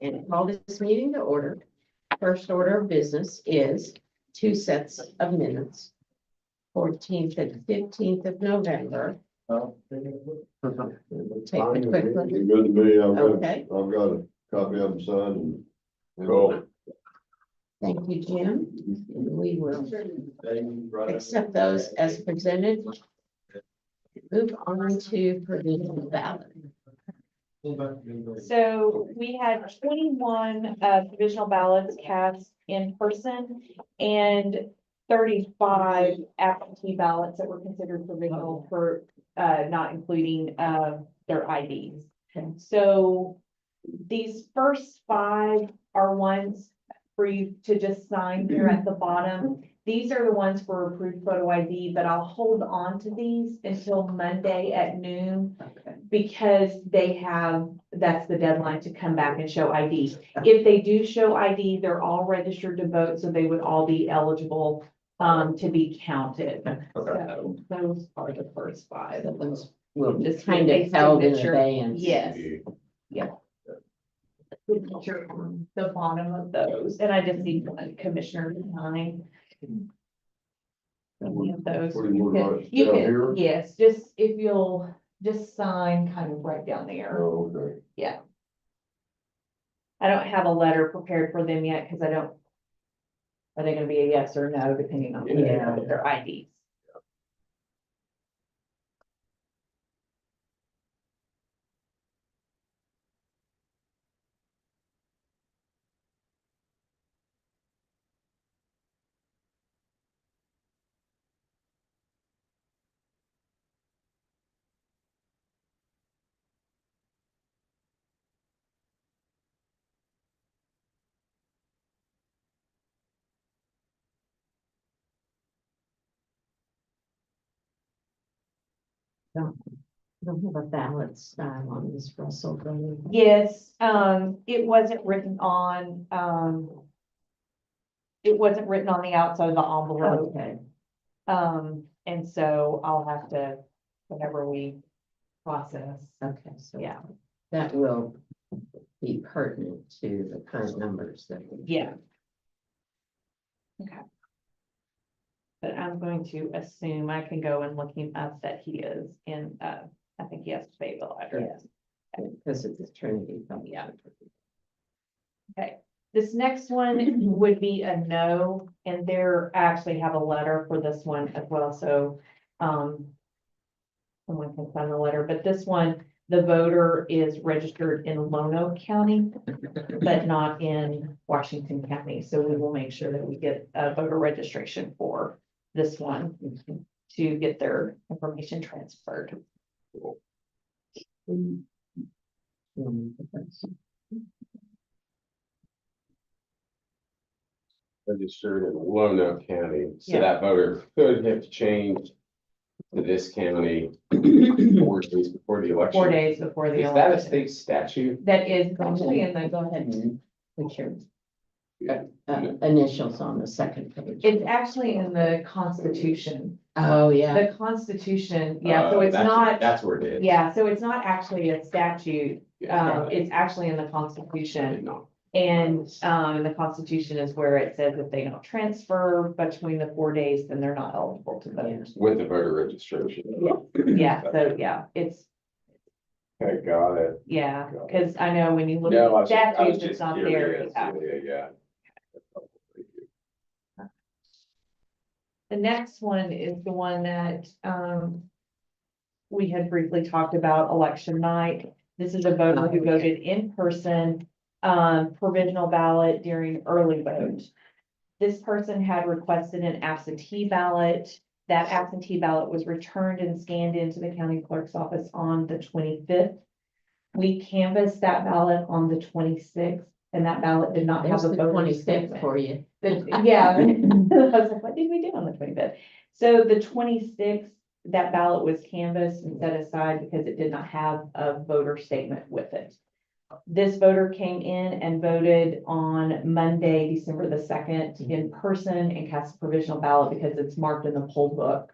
And call this meeting to order. First order of business is 2 sets of minutes. 14th and 15th of November. Take it quickly. Good to me. Okay. I've got a copy of them signed. Cool. Thank you, Jim. And we will accept those as presented. Move on to provisional ballot. So we had 21 provisional ballots cast in person and 35 absentee ballots that were considered provisional for not including their IDs. So these first 5 are ones for you to just sign here at the bottom. These are the ones for approved photo ID, but I'll hold on to these until Monday at noon because that's the deadline to come back and show ID. If they do show ID, they're all registered to vote, so they would all be eligible to be counted. So those are the first 5. Those will be Just kind a of held in signature. abeyance. Yes. Signature on the bottom of those, and I just need one commissioner to sign. Any of those. What do you want, right You down can, here? yes, just if you'll just sign kind of right down there. Oh, okay. Yeah. I don't have a letter prepared for them yet because are they gonna be a yes or no depending on their IDs? Don't have a ballot style on this, Russell. do you? Yes, it wasn't written on, the outside of the envelope. Okay, And so I'll have to, whenever we process, okay, so yeah, that will be pertinent to the current numbers that we. yeah. Okay. But I'm going to assume I can go and look him up that he is in, I think he has Fayetteville address. Because it's a Trinity. Yeah. Okay, this next one would be a no, and I actually have a letter for this one as well, so, someone can sign the letter, but this one, the voter is registered in Lono County, but not in Washington County, so we will make sure that we get a voter registration for this one to get their information transferred. Registered in Lono County, so Yeah. that voter could have changed to this county 4 days before the election. 4 days before the Is that a election. state statute? That is actually in the, Go ahead and put your initials on the second page. it's actually in the Constitution. Oh, yeah. The Constitution, yeah, so it's That's- not, That's where it is. yeah, so it's not actually a statute. Yeah. It's actually in the I did Constitution. not. And, the Constitution is where it says if they don't transfer between the 4 days, then they're not eligible to vote. With the voter registration. Yeah, so, yeah, it's, Okay, got it. yeah, because I know when you look No, I at was just- I was statutes, it's just not there. curious. Yeah. Yeah. The next one is the one that, we had briefly talked about election night. This is a voter who voted in person, provisional ballot during early vote. This person had requested an absentee ballot. That absentee ballot was returned and scanned into the county clerk's office on the 25th. We canvassed that ballot on the 26th, and that ballot did not have There's a the voter 25th statement. for you. Yeah, I was like, what did we do on the 25th? So the 26th, that ballot was canvassed and set aside because it did not have a voter statement with it. This voter came in and voted on Monday, December the 2nd, in person and cast a provisional ballot because it's marked in the poll book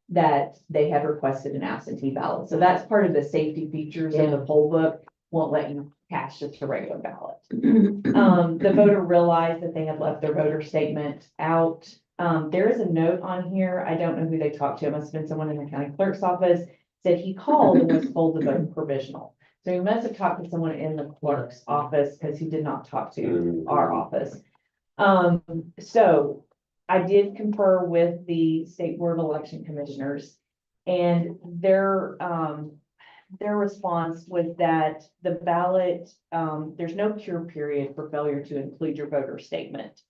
that they had requested an absentee ballot. So that's part of the safety features of the poll book. won't let you cast just a regular ballot. The voter realized that they had left their voter statement out. There is a note on here. I don't know who they talked to. It must have been someone in the county clerk's office. Said he called and was told to vote provisional. So he must have talked to someone in the clerk's office because he did not talk to our office. So I did confer with the State Board of Election Commissioners, and their response was that the ballot, there's no cure period for failure to include your voter statement.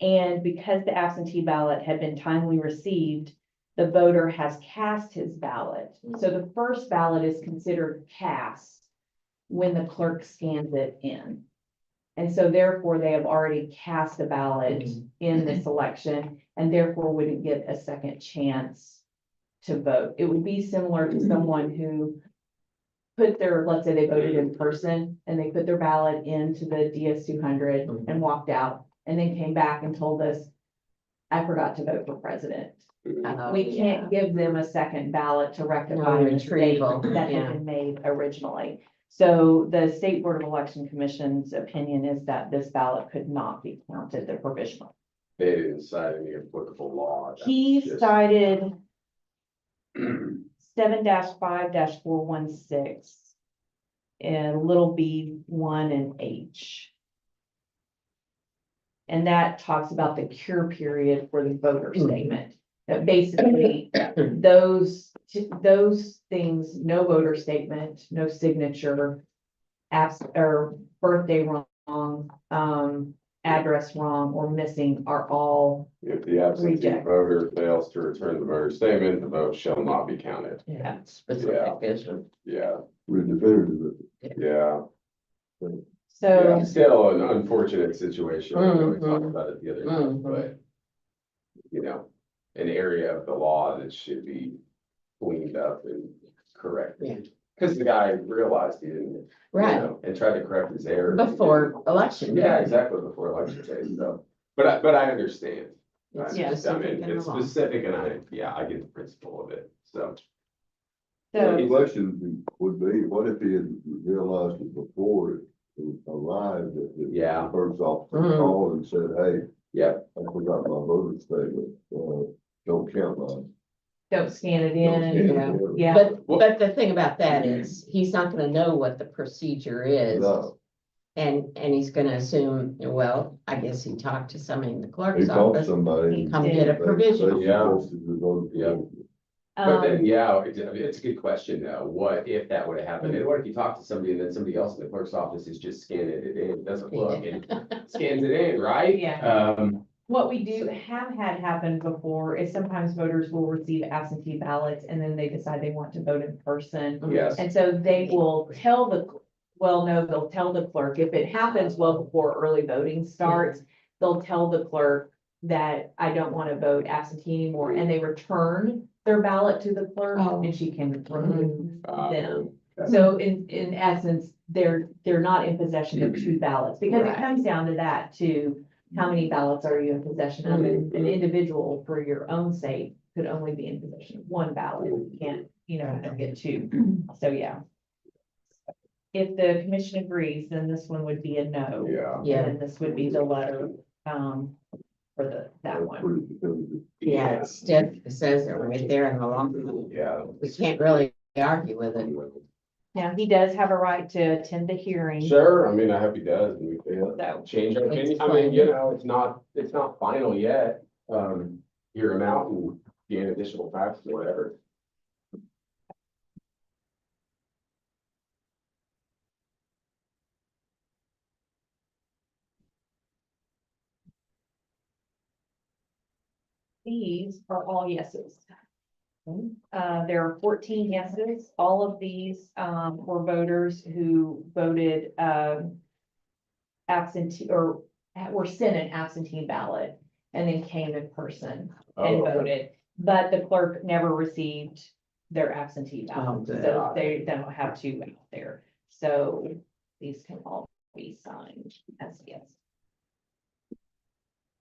And because the absentee ballot had been timely received, the voter has cast his ballot. So the first ballot is considered cast when the clerk scans it in. And so therefore, they have already cast a ballot in this election and therefore wouldn't get a second chance to vote. It would be similar to someone who put their, let's say they voted in person and they put their ballot into the DS-200 and walked out and then came back and told us, I forgot to vote for president. We can't give them a second ballot to rectify No a mistake retrieval, that yeah. had been made originally. So the State Board of Election Commission's opinion is that this ballot could not be counted, the provisional. They didn't cite any applicable law. That He was just- cited 7-5-416 and little b1 and h. And that talks about the cure period for the voter statement. That basically, those things, no voter statement, no signature, or birthday wrong, address wrong or missing are all, If the absentee Reject. voter fails to return the voter statement, the vote shall not be counted. Yeah, specific, isn't Yeah, With definitive. yeah. Yeah, so, still an unfortunate situation. We talked Mhm. about it the other night, Mhm. but you know, an area of the law that should be cleaned up and corrected. Yeah. Because the guy realized he didn't, you right, know, and tried to correct his error. before election. Yeah, exactly, before election day, so, but I understand. It's Yeah. I specific mean, in the it's law. specific and I get the principle of it, so. The so, question would be, what if he had realized it before it arrived, that the Yeah. clerk's officer Mhm. called and said, hey, Yep, I forgot my voter statement, don't count mine. don't scan it in, Yeah. yeah. But the thing about that is, he's not gonna know what the procedure is. No, And he's gonna assume, well, I guess he talked to somebody in the he clerk's called office, somebody. come get a They provisional. Yeah. suggested the voter Yeah. statement. but then, Um, yeah, it's a good question though, what if that would have happened, and what if you talk to somebody and then somebody else in the clerk's office is just scanning it in, doesn't look and scans it in, right? Yeah. What we do have had happen before is sometimes voters will receive absentee ballots and then they decide they want to vote in person. Yes, And so they will tell they'll tell the clerk, if it happens well before early voting starts, they'll tell the clerk that I don't want to vote absentee anymore, and they return their ballot to the clerk Oh. and she can remove them. okay. So in essence, they're not in possession of two ballots, because it Right. comes down to that too. How many ballots are you in possession of? And an individual for your own sake could only be in possession of one ballot. You can't, get two. So, yeah. If the commission agrees, then this one would be a no. Yeah, Yeah. And this would be the letter, for that one. Pretty definitive. Yeah, it's stiff, it says it right there in the law. yeah. We can't really argue with it. Now, he does have a right to attend the hearing. Sure, I mean, I hope he does, and we can So, change our opinion, It's I mean, fine. it's not final yet. Hear him out and gain additional facts, or whatever. these are all yeses. There are 14 yeses. All of these, were voters who voted, absentee or were sent an absentee ballot and then came in person and Oh, okay. voted. But the clerk never received their absentee ballot, good. so they don't have two out there. So these can all be signed as yes.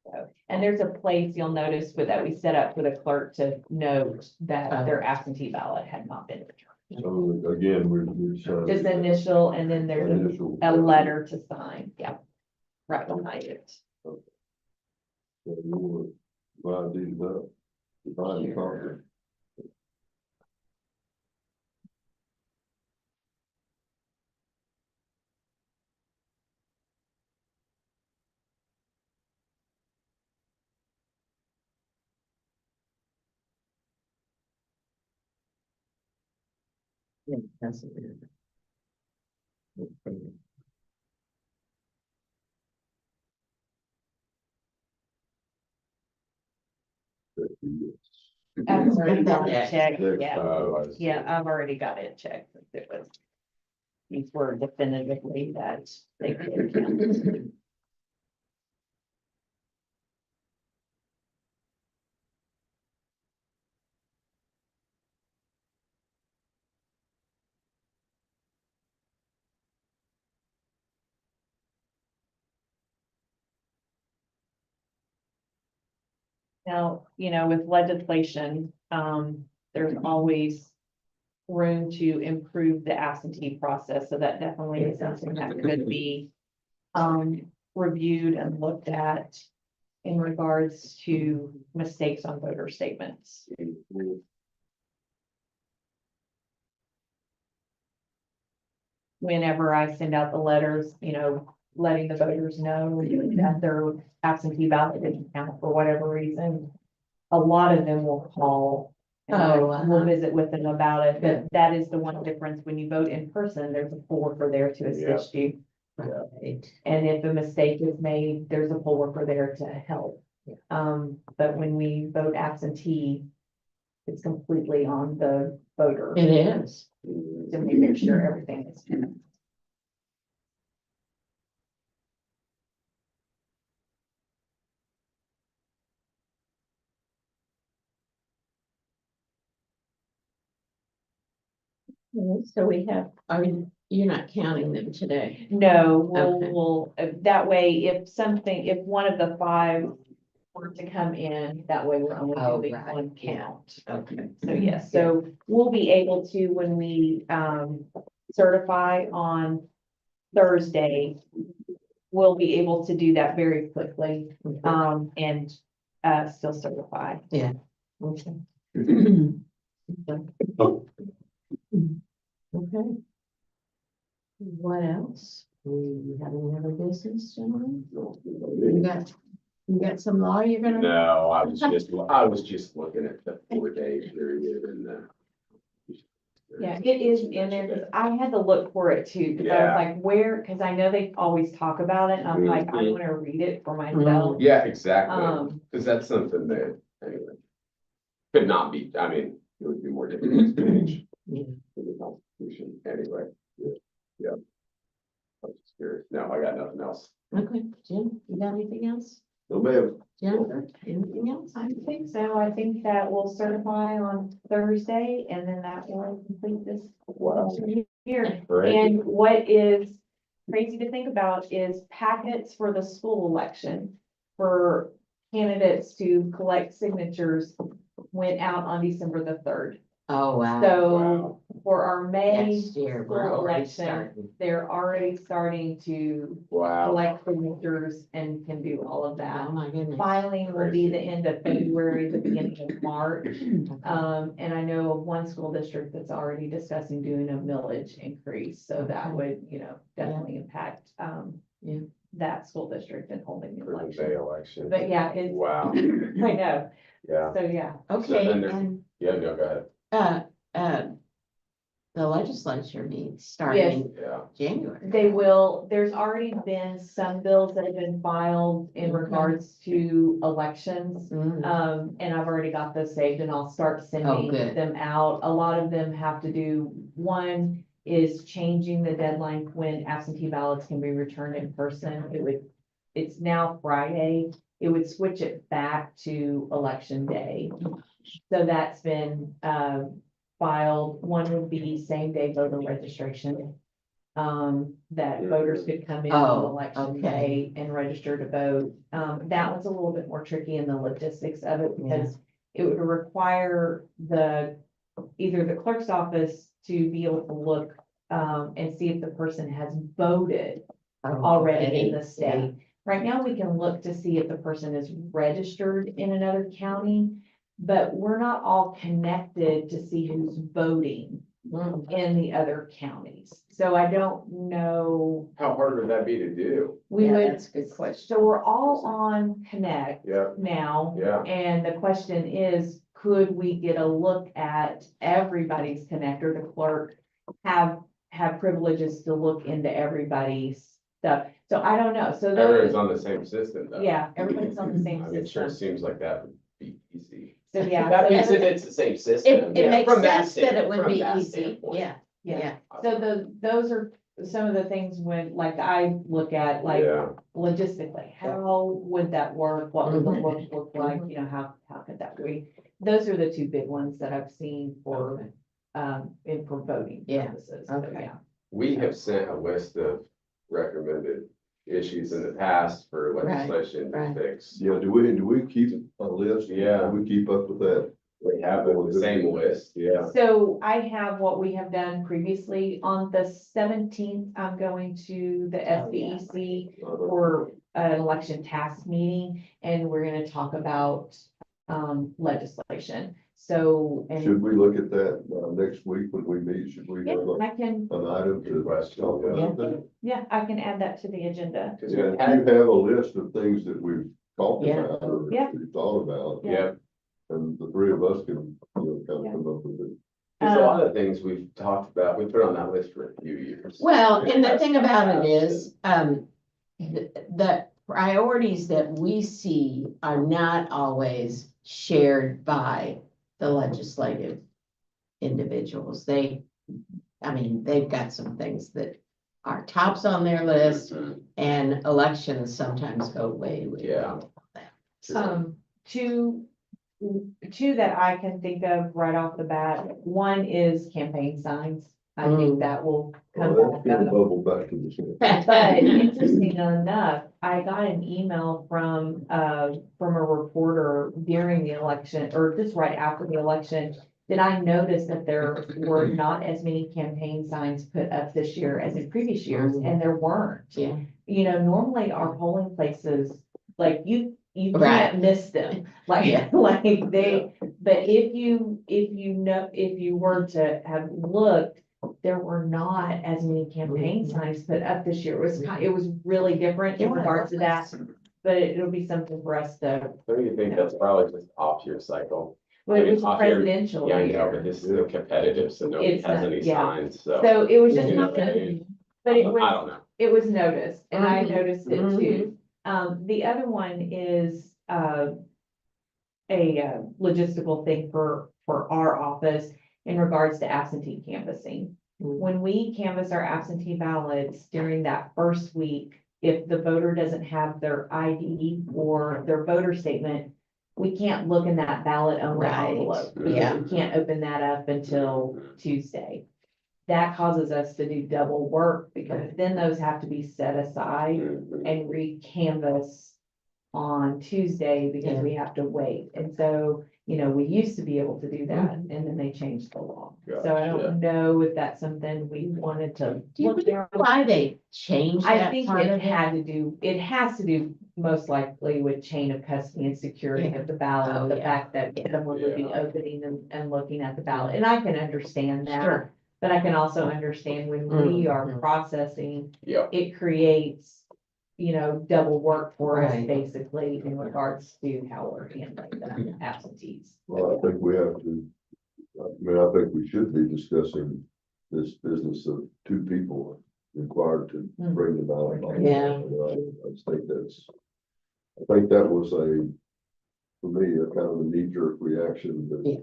So, and there's a place you'll notice with that we set up for the clerk to note that their absentee ballot had not been returned. So again, we're signing. Just initial, and then there's Initial. a letter to sign, yeah, right behind it. So you want to divide these up, divide the copy. Yeah, that's it. I've already got Yeah. it checked, Yeah. yeah, yeah, I've already got it checked, since it was. These were definitively that they could count. Now, with legislation, there's always room to improve the absentee process, so that definitely is something that could be reviewed and looked at in regards to mistakes on voter statements. Whenever I send out the letters, letting the voters know that their absentee ballot didn't count for whatever reason, a lot of them will call. And we'll visit with them about it, but that is the one difference. When you vote in person, there's a poll worker there to assist you. Right. And if a mistake is made, there's a poll worker there to help. But when we vote absentee, it's completely on the voter It is. to make sure everything is. So we have, you're not counting them today. No, Okay. we'll, that way, if one of the 5 were to come in, that way we're only Oh, doing right. one count. Okay. So yes, so we'll be able to, when we certify on Thursday, we'll be able to do that very quickly, and still certify. Okay. Okay. What else? We have any other business, gentlemen? You got some law you're gonna? No, I was just looking at the 4-day period and Yeah, it is in there, 'cause I had to look for it too, because I Yeah. was like, where, because I know they always talk about it, and I'm like, I Mhm. want to read it for myself. Yeah, exactly, Um, because that's something that, anyway. Could not be, I mean, it would be more difficult to change Yeah. in the Constitution anyway. Yeah. I was just curious. No, I got nothing else. Okay, Jim, you got anything else? No, ma'am. Jennifer, anything else? I think so. I think that we'll certify on Thursday, and then that will complete this Wow. year. Great. And what is crazy to think about is packets for the school election for candidates to collect signatures went out on December the 3rd. Oh, wow. So for our May Next year, we're school already election, starting. they're already starting to Wow. collect signatures and can do all of that. Oh, my goodness. Filing will be the end of February, the beginning of March. And I know of one school district that's already discussing doing a millage increase, so that Okay. would, definitely impact, Yeah. that school district and holding the For the May election. election. But yeah, it's, Wow, I know, yeah, so yeah. Okay, then there- and, yeah, no, go ahead, the legislature meets starting yeah. in January. They will, there's already been some bills that have been filed in Okay. regards to elections. Mm. And I've already got those saved, and I'll start sending good. them out. A lot of them have to do, one is changing the deadline when absentee ballots can be returned in person. It's now Friday. It would switch it back to election day. So that's been, filed. One would be same day voter registration. That voters could come in on Oh, election okay. day and register to vote. That one's a little bit more tricky in the logistics of it, because it would require either the clerk's office to be able to look, and see if the person has voted already in the state. Right now, we can look to see if the person is registered in another county, but we're not all connected to see who's voting in the other counties. So I don't know, How hard would that be to do? we Yeah, would, that's a good question. so we're all on Connect Yeah, now. yeah. And the question is, could we get a look at everybody's Connect, or the clerk have privileges to look into everybody's stuff? So I don't know, so Everyone's those, on the same system though. yeah, everybody's on the same I mean, it sure system. seems like that would be easy. So, yeah. That so means those- if it's the same system. It makes from that sense that it would from be that easy, standpoint. yeah, yeah. So those are some of the things when, like, I look at, like, Yeah, logistically, how would that work? What would the look like? You know, how could that be? Those are the two big ones that I've seen for, for voting Yeah, purposes. So, okay. yeah. we have sent a list of recommended issues in the past for Right, legislation to right. fix. Yeah, do we keep a list? Yeah. Do we keep up with that? We have the same list, yeah. So I have what we have done previously. On the 17th, I'm going to the SBEC for an election task meeting, and we're gonna talk about legislation. So, and Should we look at that next week when we meet? Should we yeah, have I can, an item Good to question, talk yeah. about that? yeah, I can add that to the agenda. Cause Yeah, we if had, you have a list of things that we've talked Yeah. about or Yeah. we've thought about, yeah, and the three of us can, kind of come up with it. there's a lot of things we've talked about, we put on that list for a few years. Well, and the thing about it is, the priorities that we see are not always shared by the legislative individuals. I mean, they've got some things that are tops on their list, and elections sometimes go way. Yeah. Two that I can think of right off the bat. One is campaign signs. I think that will come Well, that's back gonna up. bubble back to the same. But interesting enough, I got an email from a reporter during the election, or just right after the election. That I noticed that there were not as many campaign signs put up this year as in previous years, and there weren't. Yeah, You know, normally our polling places, like you Right. can't miss them, like, Yeah. like they, but if you were to have looked, there were not as many campaign signs put up this year. It was really different in regards to that, but it'll be something for us to, Don't you think that's probably just off your cycle? well, it was a Off your- presidential Yeah, I know, year. but this is the competitive, so nobody It's has not- any yeah. signs, so. So it was just You know what I something, mean? but I don't know. it was noticed, and I Mhm. noticed it too. The other one is, a logistical thing for our office in regards to absentee canvassing. When we canvass our absentee ballots during that first week, if the voter doesn't have their ID or their voter statement, we can't look in that ballot only Right. envelope. Yeah. We can't open that up until Tuesday. That causes us to do double work, because then those have to be set aside Mhm. and re-canvass on Tuesday, because Yeah. we have to wait. And so, you know, we used to be able to do that, and then they changed the law. So I Gotcha. don't know if that's something we wanted to do you look know at. why they changed I that think part it of it? has to do most likely with chain of custody and security Yeah. of the ballot, Oh, the yeah. fact that someone would be Yeah. opening and looking at the ballot, and I can understand that. Sure. But I can also understand when we are Mhm. processing, Yep, it creates, you know, double work for us Right. basically in regards to how we're handling the absentees. Well, I think we have to, I think we should be discussing this business of two people required to bring the ballot. Yeah. I just think I think that was for me, a kind of a knee-jerk reaction Yeah.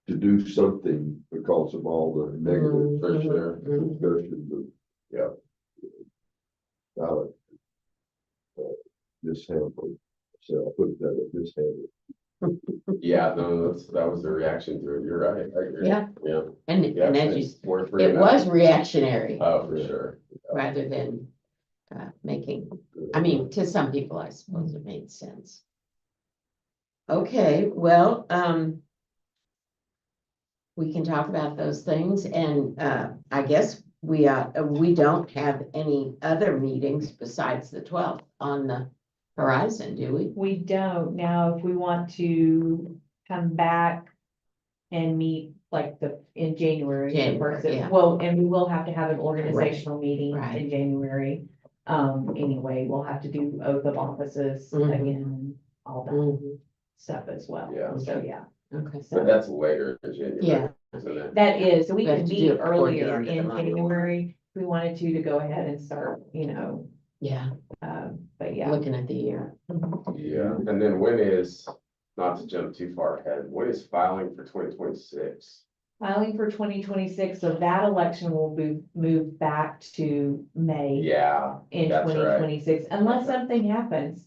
to do something because of all the negative for sure. discussions of, Yeah. ballot. Mishandling, so I'll put that at mishandling. Yeah, no, that was the reaction to it. You're right. I agree. Yeah. Yeah. And Yeah, as you, it's worth it bringing was up. reactionary Oh, for sure. rather than making, I mean, to some people, I suppose it made sense. Okay, well, we can talk about those things, and, I guess we don't have any other meetings besides the 12th on the horizon, do we? We don't. Now, if we want to come back and meet like in January. the January, first- yeah. Well, and we will have to have an organizational meeting right. in January. Anyway, we'll have to do oath of offices Mhm. again, all that Mhm. stuff as well. Yeah. So, yeah. Okay, But that's later in January. Yeah. Isn't it? That is, so we We have can to do meet it before the earlier end of the in month. January. If we wanted to go ahead and start, yeah, but yeah. looking at the year. Yeah, and then when is, not to jump too far ahead, when is filing for 2026? Filing for 2026, so that election will be moved back to May. Yeah, In that's right. 2026, unless something happens.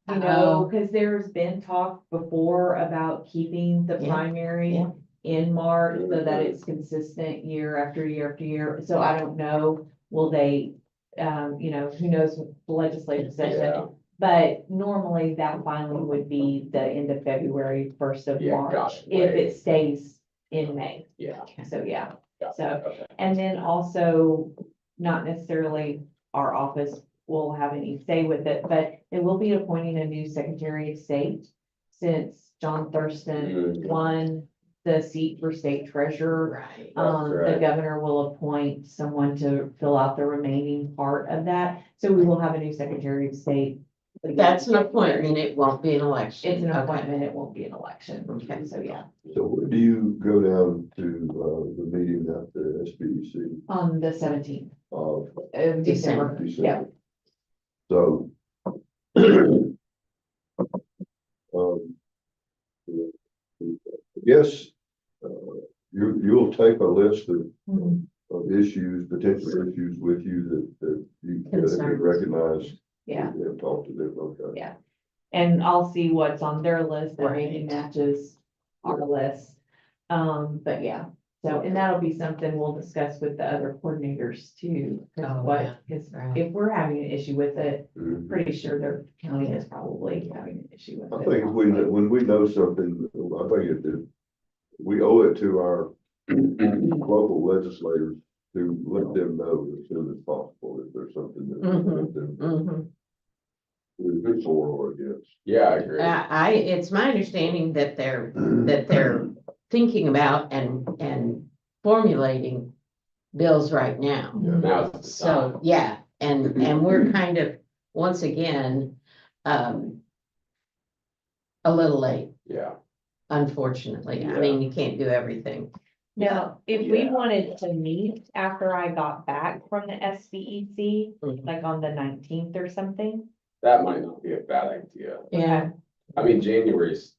You Oh. know, because there's been talk before about keeping the Yeah, primary yeah. in March so that it's consistent year after year after year. So I don't know, will they, who knows with the legislative Yeah. session? But normally that filing would be the end of February, 1st of Yeah, March, got it. if it stays in May. Yeah. So, yeah. got it. So, Okay. and then also, not necessarily our office will have any say with it, but it will be appointing a new Secretary of State. Since John Thurston Mhm. won the seat for state treasurer, Right. That's the right. governor will appoint someone to fill out the remaining part of that. So we will have a new Secretary of State. That's an appointment, it won't be an election. It's an Okay. appointment, it won't be an election. Okay. So, yeah, So where do you go down to, the meeting at the SBEC on the 17th of of December. Yeah, December? So. I guess, you'll take a list Mhm. of issues, potential issues with you that you Concerns. recognize. Yeah. And talk to them, okay? Yeah. And I'll see what's on their list that maybe Right. matches our list. But yeah, so, and that'll be something we'll discuss with the other coordinators too. 'Cause Oh, what, yeah. because Right. if we're having an issue with it, Mhm. pretty sure their county is probably having an issue with it. I think if when we know something, I think we owe it to our local legislators to let them know as soon as possible if there's something that we want them Mhm. to be for or against. Yeah, I agree. It's my understanding that they're thinking about and formulating bills right now. Now's the So, time. yeah, and we're kind of, once again, a little late, Yeah, unfortunately. I mean, you can't do everything. Now, if we Yeah. wanted to meet after I got back from the SBEC, Mhm. like on the 19th or something. that might not be a bad idea. Yeah, I mean, January's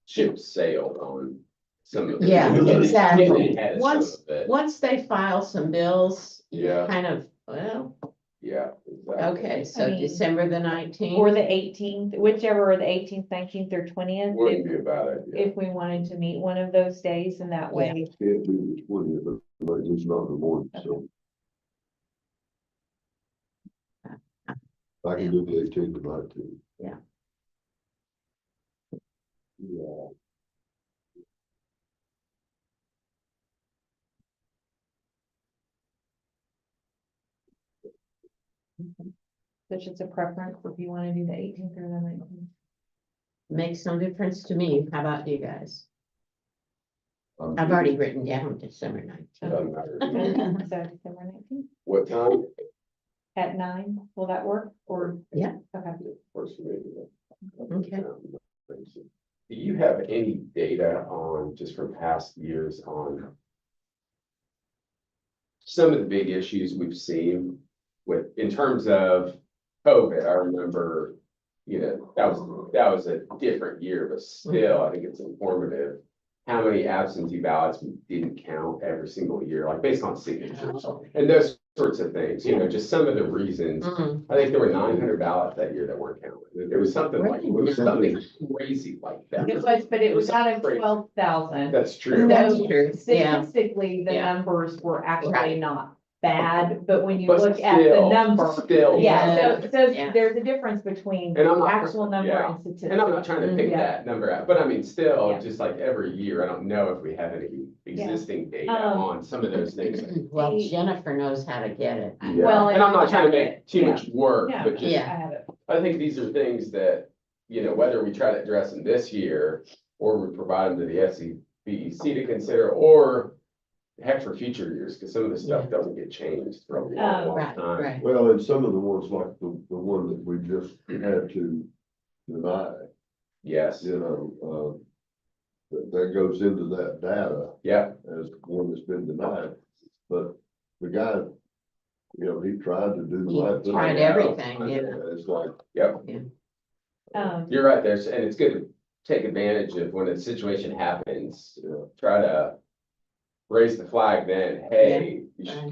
ship sailed on some of it. Yeah, exactly. Getting ahead of some Once- of it. once they file some bills, you Yeah. kind of, well, Yeah, exactly. okay, so I mean, December the Or 19th. the 18th, whichever, the 18th, 19th, or 20th. Wouldn't be a bad idea. If we wanted to meet one of those days, and that way, Can't do the 20th, but at least not in the morning, so. I can do the 18th and 19th. Yeah. Yeah. it's just a preference if you want to do the 18th or the 19th. Makes no difference to me. How about you guys? I'm I've good. already written down December 19th. Doesn't matter. So December 19th What time? at 9, will that work, or? Yeah. Okay. Works for me. Okay. Do you have any data on, just from past years, on some of the big issues we've seen with, in terms of COVID? I remember, that was a different year, but still, I think it's informative. How many absentee ballots we didn't count every single year, like based on signatures and those sorts of things, just some of the reasons. Mhm. I think there were 900 ballots that year that weren't counted. It was something like, it was something crazy like that. It was, but it was out of Crazy. 12,000. That's true. That's true, yeah. Statistically, the Yeah. numbers were actually Right. not bad, but when you But look at the still- number. Still. Yeah, so Yeah. there's a difference between And I'm not- actual number yeah. and statistics. And I'm not trying to pick Yeah. that number out, but I mean, still, Yeah. just like every year, I don't know if we have any existing data on some of those things. Well, Jennifer knows how to get it. Yeah, Well, and I'm not and- trying to make too yeah. much work, No, but I just, Yeah. have it. I think these are things that, you know, whether we try to address them this year, or we provide them to the SCBEC to consider, or heck, for future years, because some of this stuff doesn't get changed for a long Right, time. right. Well, and some of the ones like the one that we just had to deny, Yes, you know, that goes into that data yeah, as one that's been denied. But the guy, you know, he tried to do the right thing. Tried everything, yeah. It's like, yep. Um, You're right, and it's good to take advantage of when a situation happens, yeah, try to raise the flag then, hey, right.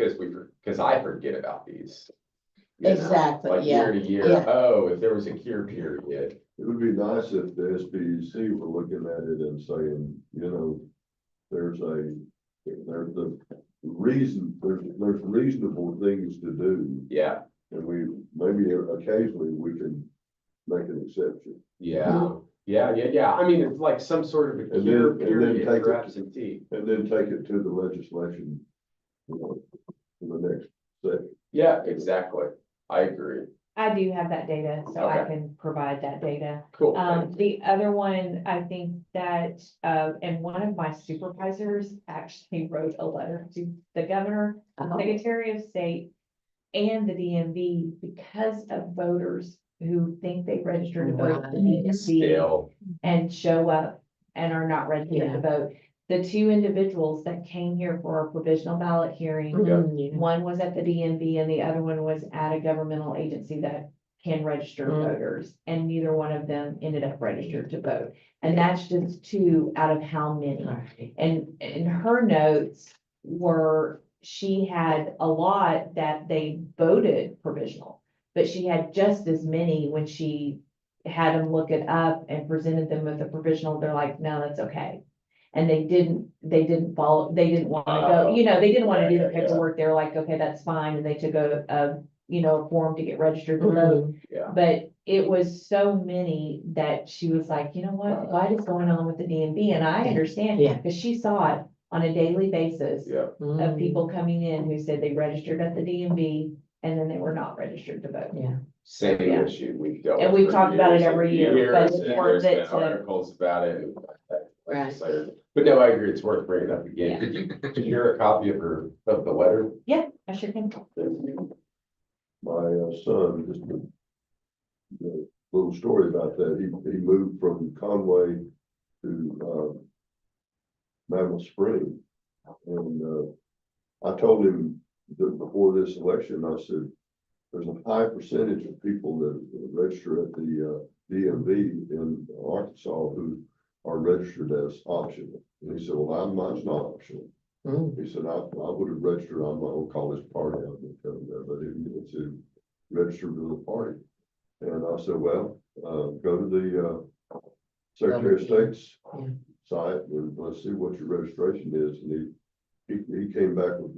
because I forget about these. you know, Exactly, Like yeah, year to year, yeah. oh, if there was a cure period, it would be nice if the SBEC were looking at it and saying, you know, there's the reason, there's reasonable things to do. yeah, And we, maybe occasionally we can make an exception. yeah, yeah, I mean, it's like some sort of a And cure then period take for it- absentee. And then take it to the legislation, you know, in the next session. Yeah, exactly, I agree, I do have that data, so I Okay. can provide that data. cool. The other one, I think that, and one of my supervisors actually wrote a letter to the governor, Oh, Secretary of State, and the DMV because of voters who think they registered to vote at the Right. DMV Still, and show up and are not registered to vote. The two individuals that came here for our provisional ballot hearing, yeah. one was at the DMV and the other one was at a governmental agency that can register Mm. voters, and neither one of them ended up registered to vote. And that's just two out of how many? Right. And her notes were, she had a lot that they voted provisional, but she had just as many when she had them look it up and presented them with a provisional, they're like, no, that's okay. And they didn't follow, they didn't want to go, you know, they didn't want to do the Yeah. paperwork. They're like, okay, that's fine. And they took a form to get registered to vote. yeah, But it was so many that she was like, you know what is going on with the DMV? And I understand, Yeah. because she saw it on a daily basis yeah, of people coming in who said they registered at the DMV and then they were not registered to vote. Yeah. same Yeah. issue we've dealt with. And we've for talked about it years every and year, but years, it's and worth there's it been to- Articles about it. Right. But no, I agree, it's worth bringing up again. Yeah. Did you hear a copy of the letter? Yeah, I sure can. My son, just a little story about that. He moved from Conway to Mammoth Spring. And I told him that before this election, I said, there's a high percentage of people that register at the DMV in Arkansas who are registered as optional. And he said, well, mine's not optional. Mm. He said, I would have registered, I'm not gonna call this party out, but it said register to the party. And I said, well, go to the Secretary of State's Yeah. site and let's see what your registration is. And he came back with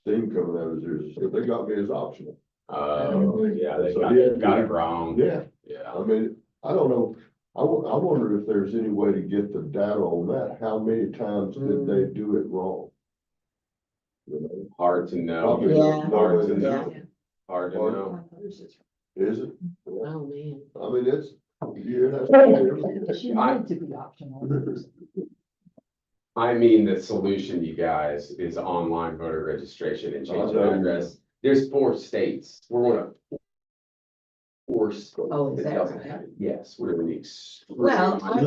steam coming out of his ears and said, they got me as optional. Yeah, they So got it wrong. Yeah, Yeah, I mean, I don't know. I wonder if there's any way to get the data on that. How many times did they do it wrong? You know, hard to know. Probably Yeah. Hard to Yeah. know. Hard to know. is it? Oh, man. I mean, it's, you have. She wanted to be optional. I mean, the solution, you guys, is online voter registration and changing Okay. address. There's 4 states. We're one of 4 states. Oh, is that doesn't right? have it. Yes, we're in the extreme. Well, I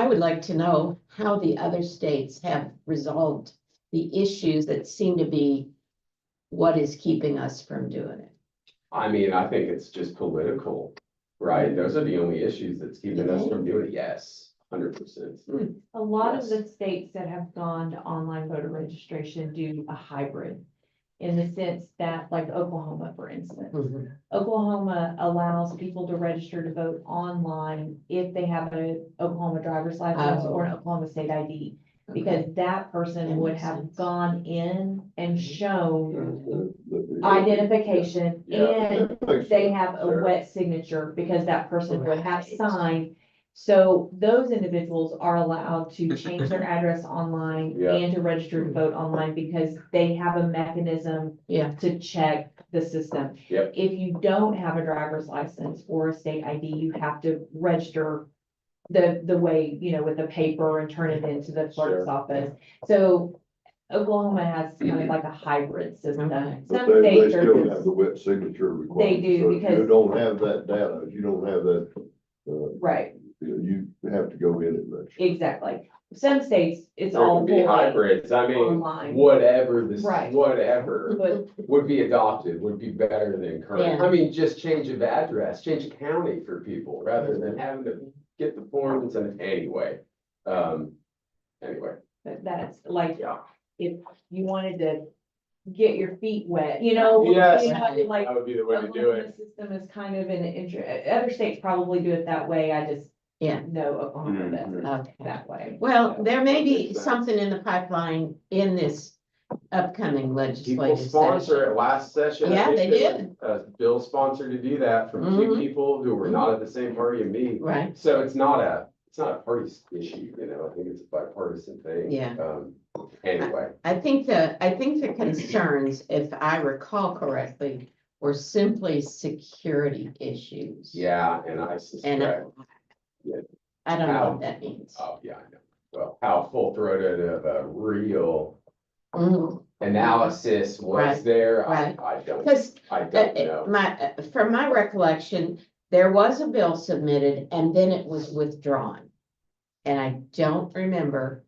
would like to know how the other states have resolved the issues that seem to be what is keeping us from doing it. I mean, I think it's just political, right? Those are the only issues that's keeping us from doing it. Yes, 100%. A lot of Yes. the states that have gone to online voter registration do a hybrid. In the sense that, like Oklahoma, for instance, Mhm. Oklahoma allows people to register to vote online if they have a Oklahoma driver's license Oh. or an Oklahoma state ID. because that person That would makes have sense. gone in and shown Mhm. identification Yeah. and That makes they sense. have a Sure. wet signature because that person would have Right. signed. So those individuals are allowed to change their address online Yeah. and to register to vote online because they have a mechanism Yeah. to check the system. Yep. If you don't have a driver's license or a state ID, you have to register the way, with the paper and turn it into the clerk's Sure. office. So Oklahoma has kind of like a hybrid system. Okay. But Some they states still are have just, the wet signature requirement. do, So if you because- don't have that data, if you don't have that, right, you have to go in and register. exactly. Some states, it's There all can be fully hybrids, I mean, online. whatever this, Right. whatever But would be adopted, would be better than current. Yeah. I mean, just change of address, change of county for people, rather than having to get the forms and anyway. Anyway, that's like, yeah. if you wanted to get your feet wet, Yes. like. That would be the way to do Oklahoma it. system is kind of other states probably do it that way, I just. Yeah. know Oklahoma does Mhm. it Okay. that way. Well, So- there may be Makes sense. something in the pipeline in this upcoming People legislative sponsor session. it last session. I Yeah, think they there did. was a bill sponsored to do that from two Mhm. people who were not at the same party as me. Right, So it's not a party issue, I think it's a bipartisan thing. Yeah. Anyway, I think the concerns, if I recall correctly, were simply security issues. yeah, and I And suspect, Yeah. I don't know what that means. oh, yeah, I know. Well, how full throated of a real Mhm. analysis was Right, there, right. I don't Because know. from my recollection, there was a bill submitted and then it was withdrawn. And I don't remember,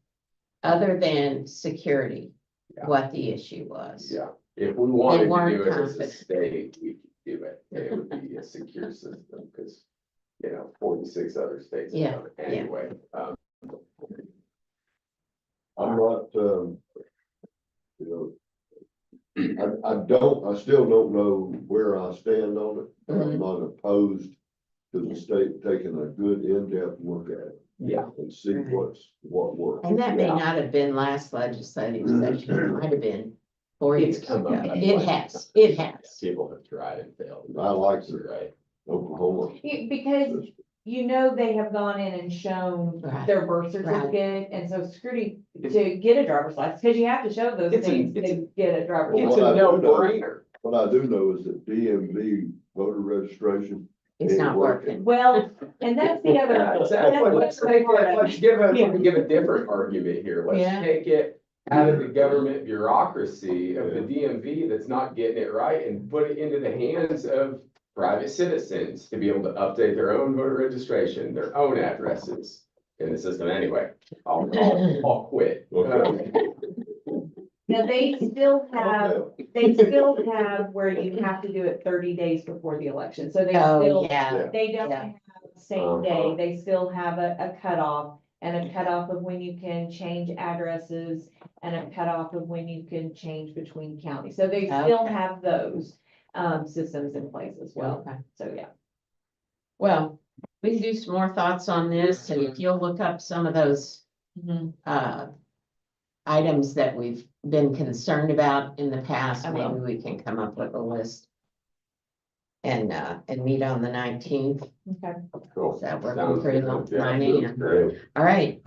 other than security, Yeah. what the issue was. Yeah, if we wanted to weren't do it as a confident. state, we could do it. It would be a secure system, because, 46 other states have Yeah, done it yeah. anyway. I'm not, I still don't know where I stand on it. Mhm. I'm not opposed to the state taking a good in-depth look at it Yeah, and see Right. what works. And that may Yeah. not have been last legislative session, it might have been 4 It's years come ago. up. It has, it has. people have tried and failed. I like You're it. right. Oklahoma. Because they have gone in and shown Right. their birth certificate, and so security to get a driver's license, because you have to show those It's a- things it's a- to get a driver's It's Well, license. a I do know- no-brainer. What I do know is that DMV voter registration. It's ain't not working. Well, and that's the other. Yeah, exactly. that's the other part of it. Let's give a different argument here. Let's Yeah. take it out of the government bureaucracy of the DMV that's not getting it right and put it into the hands of private citizens to be able to update their own voter registration, their own addresses in the system anyway. I'll quit. Okay. Now, they still have where you have to do it 30 days before the election, so they Oh, still, yeah, they don't Yeah. have the same day, Uh-huh. they still have a cutoff. And a cutoff of when you can change addresses and a cutoff of when you can change between counties, so they still Okay. have those systems in place as well, Okay. so yeah. Well, we can do some more thoughts on this, and if you'll look up some of those items that we've been concerned about in the past, I will. maybe we can come up with a list. And meet on the 19th. Okay. Cool. Is that working Sounds for you? good. Yeah, 9 sounds a.m. great. All right,